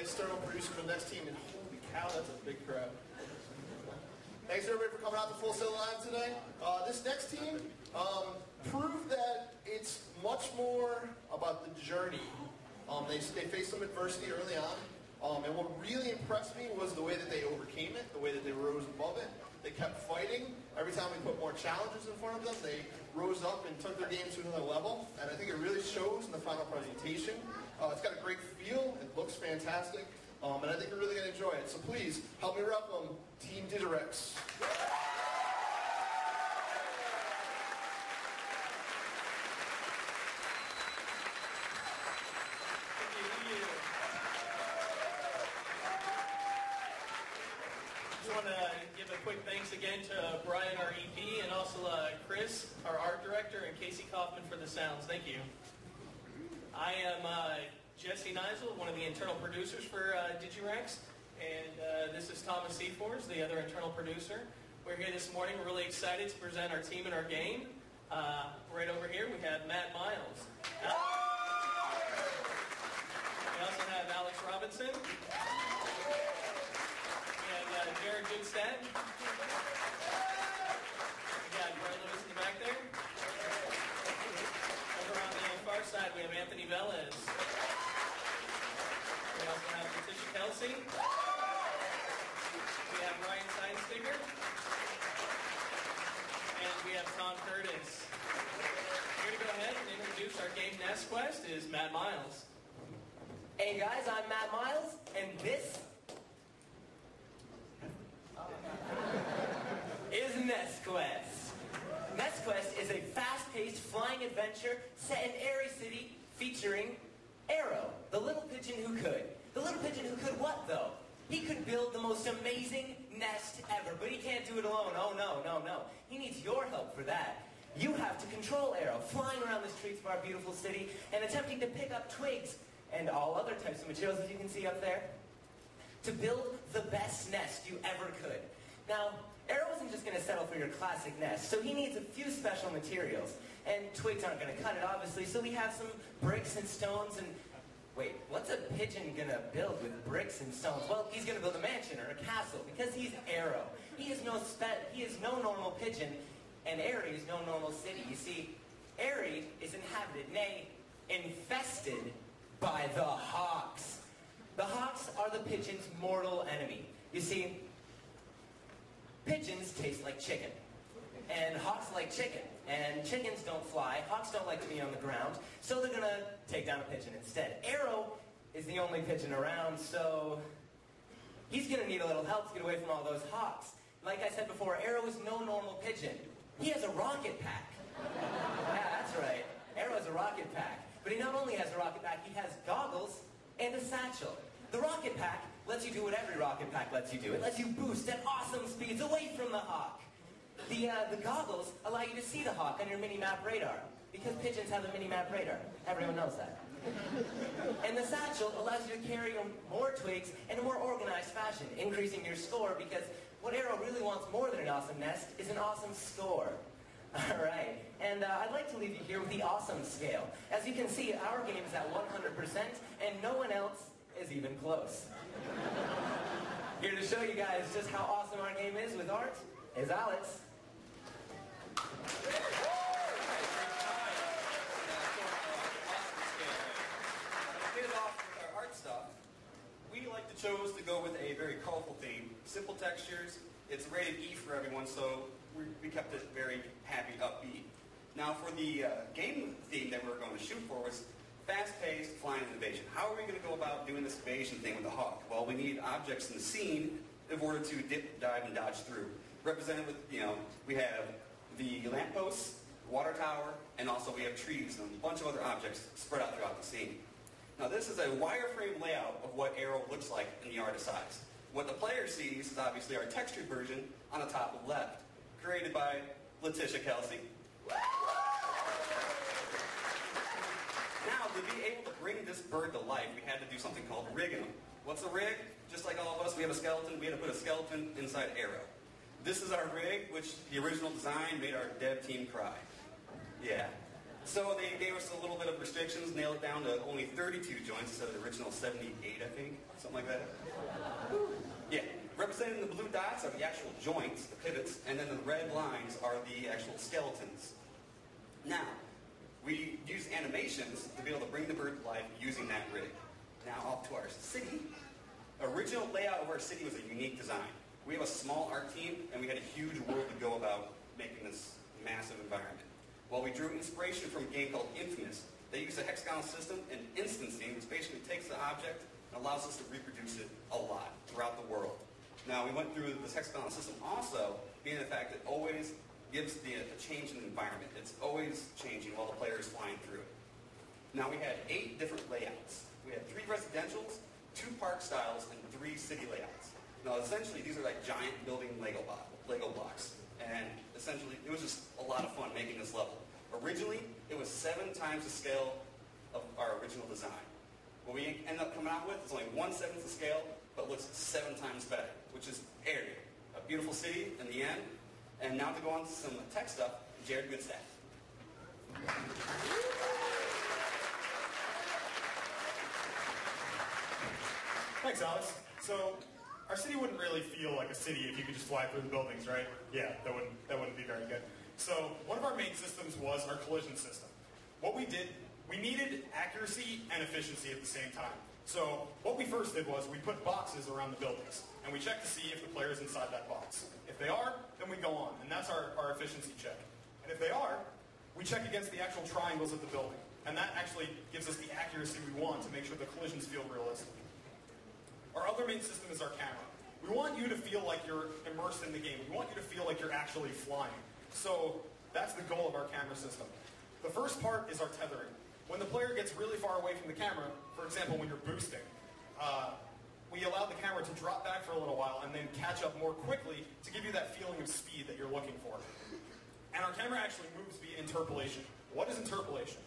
external producer for the next team, and holy cow, that's a big crowd. Thanks everybody for coming out to Full Sail Live today. This next team proved that it's much more about the journey. They faced some adversity early on, and what really impressed me was the way that they overcame it, the way that they rose above it. They kept fighting. Every time we put more challenges in front of them, they rose up and took their game to another level, and I think it really shows in the final presentation. It's got a great feel, it looks fantastic, and I think you're really going to enjoy it. So please, help me welcome Team DigiRex. I want to give a quick thanks again to Brian, our EP, and also Chris, our art director, and Casey Kaufman for the sounds. Thank you. I am Jesse Neisel, one of the internal producers for DigiRex, and this is Thomas Seafors, the other internal producer. We're here this morning. We're really excited to present our team and our game. Right over here we have Matt Miles. We also have Alex Robinson. Jared Goodstead. We got Brad Lewis in the back there. Over on the far side, we have Anthony Velez. We also have Letitia Kelsey. We have Ryan Seinsticker. And we have Tom Curtis. Here to go ahead and introduce our game Nest Quest is Matt Miles. Hey guys, I'm Matt Miles, and this is Nest Quest. Nest Quest is a fast-paced flying adventure set in Airy City featuring Arrow, the little pigeon who could. The little pigeon who could what, though? He could build the most amazing nest ever, but he can't do it alone. Oh, no, no, no. He needs your help for that. You have to control Arrow, flying around the streets of our beautiful city and attempting to pick up twigs and all other types of materials, as you can see up there, to build the best nest you ever could. Now, Arrow isn't just going to settle for your classic nest, so he needs a few special materials. And twigs aren't going to cut it, obviously, so we have some bricks and stones and... Wait, what's a pigeon going to build with bricks and stones? Well, he's going to build a mansion or a castle, because he's Arrow. He is no normal pigeon, and Airy is no normal city. You see, Airy is inhabited, nay, infested by the hawks. The hawks are the pigeon's mortal enemy. You see, pigeons taste like chicken, and hawks like chicken, and chickens don't fly, hawks don't like to be on the ground, so they're gonna take down a pigeon instead. Arrow is the only pigeon around, so he's gonna need a little help to get away from all those hawks. Like I said before, Arrow is no normal pigeon. He has a rocket pack. Yeah, that's right. Arrow has a rocket pack. But he not only has a rocket pack, he has goggles and a satchel. The rocket pack lets you do what every rocket pack lets you do. It lets you boost at awesome speeds away from the hawk. The goggles allow you to see the hawk on your mini-map radar, because pigeons have a mini-map radar. Everyone knows that. And the satchel allows you to carry more twigs in a more organized fashion, increasing your score, because what Arrow really wants more than an awesome nest is an awesome score. Alright, and I'd like to leave you here with the awesome scale. As you can see, our game is at 100%, and no one else is even close. Here to show you guys just how awesome our game is with art is Alex. To get it off with our art stuff, we like to chose to go with a very colorful theme. Simple textures. It's rated E for everyone, so we kept it very happy, upbeat. Now for the game theme that we were going to shoot for was fast-paced flying invasion. How are we going to go about doing this invasion thing with the hawk? Well, we need objects in the scene in order to dip, dive, and dodge through. Represented with, we have the lampposts, water tower, and also we have trees and a bunch of other objects spread out throughout the scene. Now this is a wireframe layout of what Arrow looks like in the artist eyes. What the player sees is obviously our textured version on the top left, created by Letitia Kelsey. Now, to be able to bring this bird to life, we had to do something called rigging him. What's a rig? Just like all of us, we have a skeleton. We had to put a skeleton inside Arrow. This is our rig, which the original design made our dev team cry. Yeah. So they gave us a little bit of restrictions, nailed it down to only 32 joints instead of the original 78, I think, something like that. Yeah, representing the blue dots are the actual joints, the pivots, and then the red lines are the actual skeletons. Now, we use animations to be able to bring the bird to life using that rig. Now off to our city. Original layout of our city was a unique design. We have a small art team, and we had a huge world to go about making this massive environment. Well, we drew inspiration from a game called Infamous. They use a hexagonal system and instancing, which basically takes the object and allows us to reproduce it a lot throughout the world. Now, we went through this hexagonal system also being the fact that it always gives a change in the environment. It's always changing while the player is flying through it. Now, we had 8 different layouts. We had 3 residentials, 2 park styles, and 3 city layouts. Now, essentially, these are like giant building Lego blocks. And essentially, it was just a lot of fun making this level. Originally, it was 7 times the scale of our original design. What we ended up coming out with is only 1/7 the scale, but looks 7 times better, which is Area, a beautiful city in the end. And now to go on to some tech stuff, Jared Goodstaff. Thanks, Alex. So, our city wouldn't really feel like a city if you could just fly through the buildings, right? Yeah, that wouldn't be very good. So, one of our main systems was our collision system. What we did, we needed accuracy and efficiency at the same time. So, what we first did was we put boxes around the buildings, and we checked to see if the player's inside that box. If they are, then we go on, and that's our efficiency check. And if they are, we check against the actual triangles of the building. And that actually gives us the accuracy we want to make sure the collisions feel realistic. Our other main system is our camera. We want you to feel like you're immersed in the game. We want you to feel like you're actually flying. So that's the goal of our camera system. The first part is our tethering. When the player gets really far away from the camera, for example, when you're boosting, we allow the camera to drop back for a little while and then catch up more quickly to give you that feeling of speed that you're looking for. And our camera actually moves via interpolation. What is interpolation?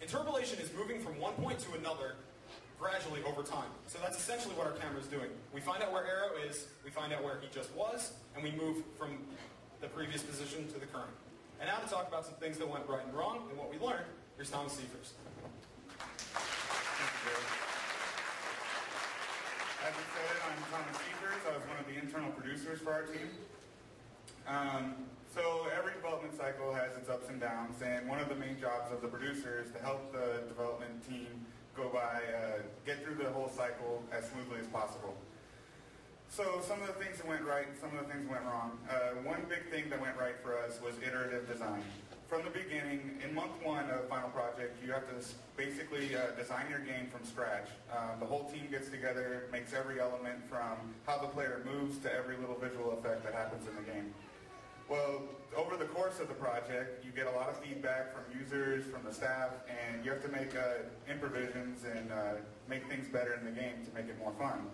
Interpolation is moving from one point to another gradually over time. So that's essentially what our camera is doing. We find out where Arrow is, we find out where he just was, and we move from the previous position to the current. And now to talk about some things that went right and wrong and what we learned, here's Thomas Seifers. As you said, I'm Thomas Seifers. I was one of the internal producers for our team. So every development cycle has its ups and downs, and one of the main jobs of the producer is to help the development team get through the whole cycle as smoothly as possible. So some of the things that went right, some of the things went wrong. One big thing that went right for us was iterative design. From the beginning, in month 1 of Final Project, you have to basically design your game from scratch. The whole team gets together, makes every element from how the player moves to every little visual effect that happens in the game. Well, over the course of the project, you get a lot of feedback from users, from the staff, and you have to make improvisions and make things better in the game to make it more fun.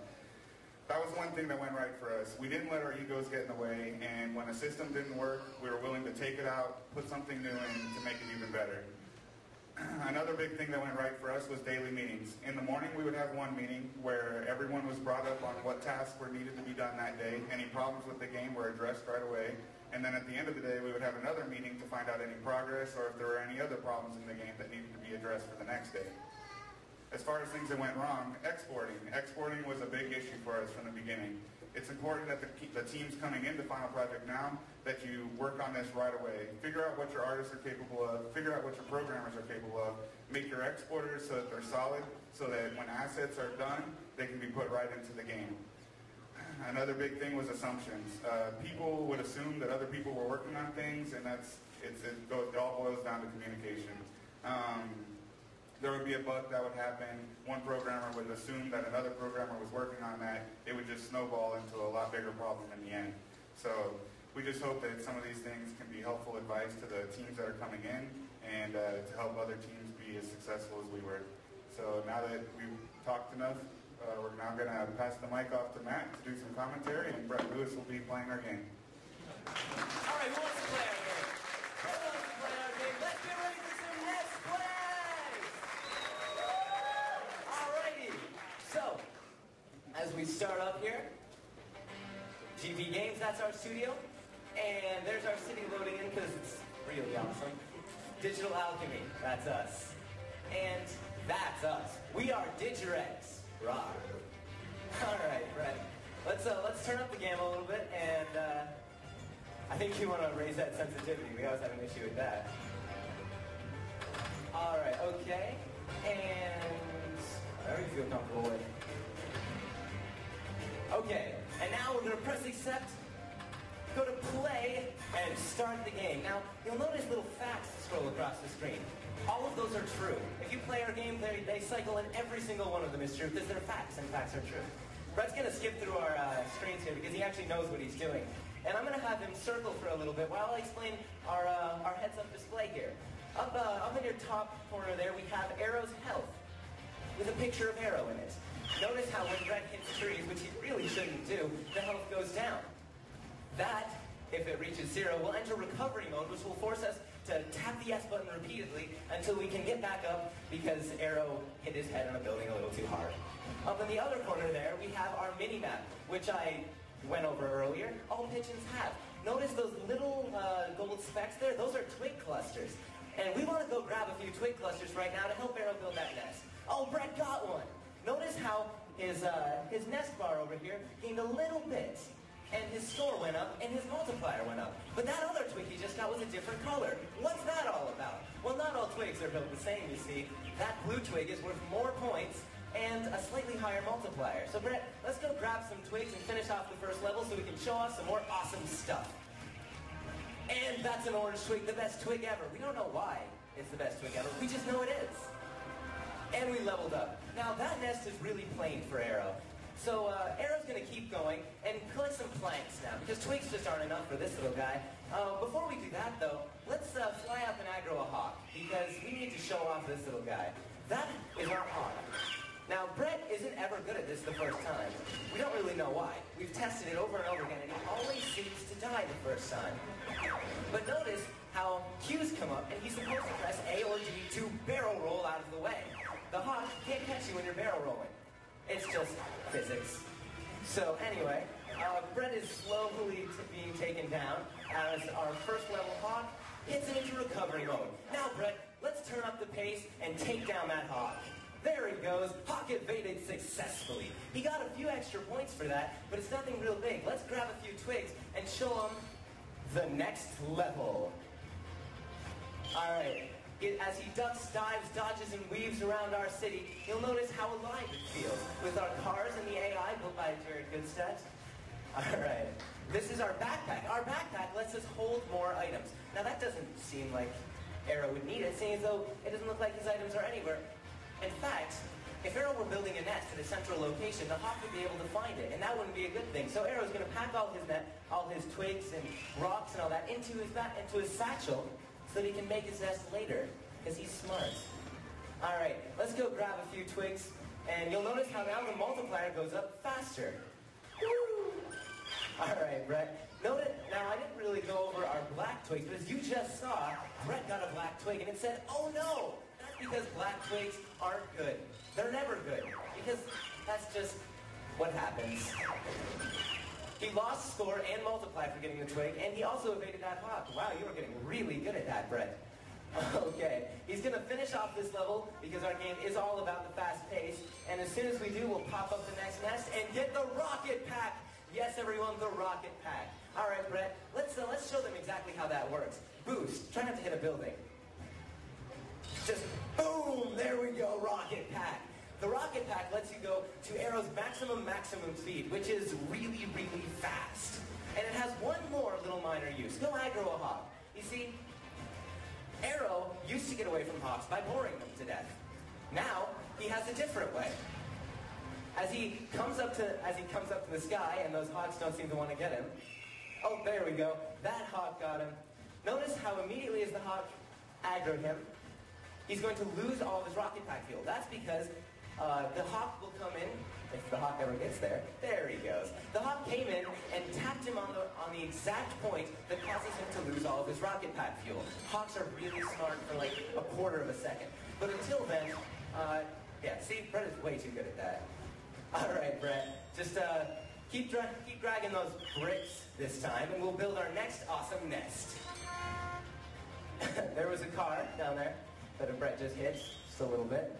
That was one thing that went right for us. We didn't let our egos get in the way, and when a system didn't work, we were willing to take it out, put something new in to make it even better. Another big thing that went right for us was daily meetings. In the morning, we would have one meeting where everyone was brought up on what tasks were needed to be done that day. Any problems with the game were addressed right away. And then at the end of the day, we would have another meeting to find out any progress or if there were any other problems in the game that needed to be addressed for the next day. As far as things that went wrong, exporting. Exporting was a big issue for us from the beginning. It's important that the teams coming into Final Project now that you work on this right away. Figure out what your artists are capable of. Figure out what your programmers are capable of. Make your exporters so that they're solid, so that when assets are done, they can be put right into the game. Another big thing was assumptions. People would assume that other people were working on things, and it all boils down to communication. There would be a bug that would happen. One programmer would assume that another programmer was working on that. It would just snowball into a lot bigger problem in the end. So we just hope that some of these things can be helpful advice to the teams that are coming in and to help other teams be as successful as we were. So now that we've talked enough, we're now going to pass the mic off to Matt to do some commentary, and Brett Lewis will be playing our game. All right, who wants to play our game? Who wants to play our game? Let's get ready for some Let's Plays! All righty. So, as we start up here, GP Games, that's our studio. And there's our city loading in because it's really awesome. Digital alchemy, that's us. And that's us. We are DigiRex. Rock. All right, Brett. Let's turn up the gamma a little bit, and I think you want to raise that sensitivity. We always have an issue with that. All right, okay. And whatever you feel comfortable with. Okay, and now we're going to press accept, go to play, and start the game. Now, you'll notice little facts scroll across the screen. All of those are true. If you play our game, they cycle in every single one of them is true because they're facts, and facts are true. Brett's going to skip through our screens here because he actually knows what he's doing. And I'm going to have him circle for a little bit while I explain our heads-up display here. Up in your top corner there, we have Arrow's health with a picture of Arrow in it. Notice how when Brett hits trees, which he really shouldn't do, the health goes down. That, if it reaches 0, will enter recovery mode, which will force us to tap the S button repeatedly until we can get back up because Arrow hit his head on a building a little too hard. Up in the other corner there, we have our mini-map, which I went over earlier. All pigeons have. Notice those little gold specks there? Those are twig clusters. And we want to go grab a few twig clusters right now to help Arrow build that nest. Oh, Brett got one. Notice how his nest bar over here gained a little bit. And his score went up, and his multiplier went up. But that other twig he just got was a different color. What's that all about? Well, not all twigs are built the same, you see. That blue twig is worth more points and a slightly higher multiplier. So, Brett, let's go grab some twigs and finish off the first level so we can show off some more awesome stuff. And that's an orange twig, the best twig ever. We don't know why it's the best twig ever. We just know it is. And we leveled up. Now, that nest is really plain for Arrow. So Arrow's going to keep going and collect some planks now, because twigs just aren't enough for this little guy. Before we do that, though, let's fly up and aggro a hawk, because we need to show off this little guy. That is our hawk. Now, Brett isn't ever good at this the first time. We don't really know why. We've tested it over and over again, and he always seems to die the first time. But notice how Q's come up, and he's supposed to press A or D to barrel roll out of the way. The hawk can't catch you when you're barrel rolling. It's just physics. So anyway, Brett is slowly being taken down as our first level hawk hits it into recovery mode. Now, Brett, let's turn up the pace and take down that hawk. There he goes. Hawk evaded successfully. He got a few extra points for that, but it's nothing real big. Let's grab a few twigs and show him the next level. All right. As he ducks, dives, dodges, and weaves around our city, you'll notice how alive it feels with our cars and the AI built by Jared Goodstead. All right. This is our backpack. Our backpack lets us hold more items. Now, that doesn't seem like Arrow would need it, seeing as though it doesn't look like his items are anywhere. In fact, if Arrow were building a nest at a central location, the hawk would be able to find it, and that wouldn't be a good thing. So Arrow's going to pack all his twigs and rocks and all that into his satchel, so that he can make his nest later, because he's smart. All right, let's go grab a few twigs, and you'll notice how now the multiplier goes up faster. Woo! All right, Brett. Notice, now I didn't really go over our black twigs, but as you just saw, Brett got a black twig, and it said, oh no! That's because black twigs aren't good. They're never good, because that's just what happens. He lost score and multiply for getting the twig, and he also evaded that hawk. Wow, you were getting really good at that, Brett. Okay, he's going to finish off this level because our game is all about the fast pace, and as soon as we do, we'll pop up the next nest and get the rocket pack. Yes, everyone, the rocket pack. All right, Brett, let's show them exactly how that works. Boost. Try not to hit a building. Just boom, there we go, rocket pack. The rocket pack lets you go to Arrow's maximum speed, which is really, really fast. And it has one more little minor use. Go aggro a hawk. You see, Arrow used to get away from hawks by boring them to death. Now, he has a different way. As he comes up to the sky, and those hawks don't seem to want to get him. Oh, there we go. That hawk got him. Notice how immediately as the hawk aggroed him, he's going to lose all of his rocket pack fuel. That's because the hawk will come in, if the hawk ever gets there. There he goes. The hawk came in and tapped him on the exact point that causes him to lose all of his rocket pack fuel. Hawks are really smart for like a quarter of a second. But until then, yeah, see, Brett is way too good at that. All right, Brett, just keep dragging those bricks this time, and we'll build our next awesome nest. there was a car down there that Brett just hit, just a little bit.